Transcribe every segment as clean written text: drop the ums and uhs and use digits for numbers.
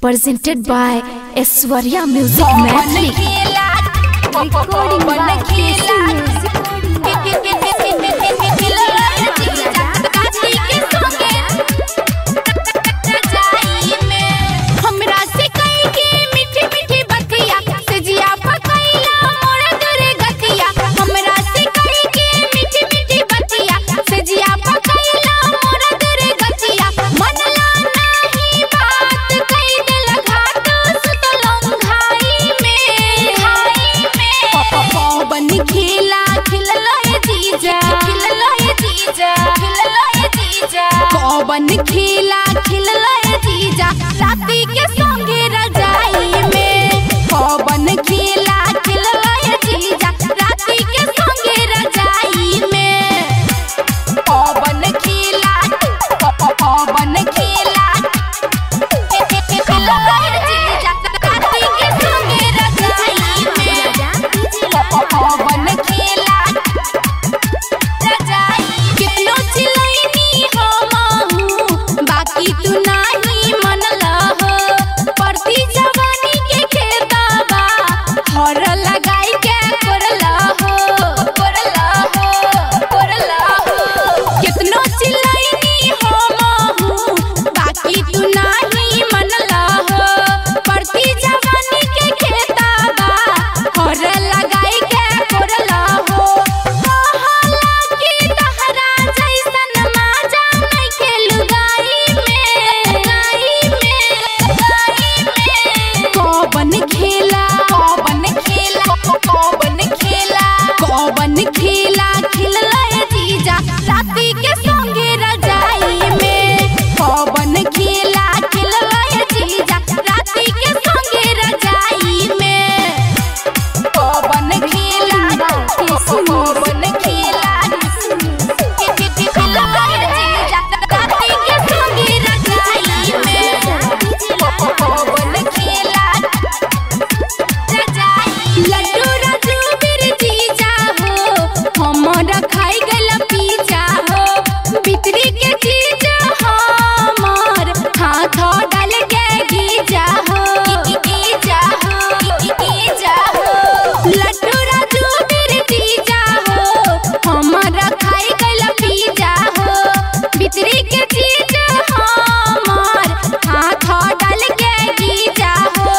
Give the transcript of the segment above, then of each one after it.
presented by Aishwarya Music Mathli. कौन खेला खिलले जीजा राती के संगे रजाई में। कौन खेला खिलले जीजा राती के संगे रजाई में। कौन खेला खिलले जीजा राती के संगे रजाई में। कौन खेला रजाई कितनो चिलैनी बाकी तू नहीं मनला हो। परती जवानी के खेताबा हर लगाई के करला हो। कितनो चिलैनी हो महू बाकी तू नहीं मनला हो। परती जवानी के खेताबा हर लगाई के करला हो। कहला कि तहरा जैसन माजा नहीं खेलुगाई कौन खेला खिलले जीजा राती के संगे रजाई में। कौन खेला खिलले जीजा राती के संगे रजाई में। कौन खेला खिलले जीजा राती के संगे रजाई में। कौन खेला लड्डू राजू जीजा हो हमारा खाई गला पीजा हो। बितरी के जीजा हमार हाथ डाल के गीजा हो। लड्डू राजू जीजा हो हमारा खाई गला पीजा हो। बितरी के जीजा हमार हाथ डाल के गीजा हो।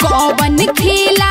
कौन खेला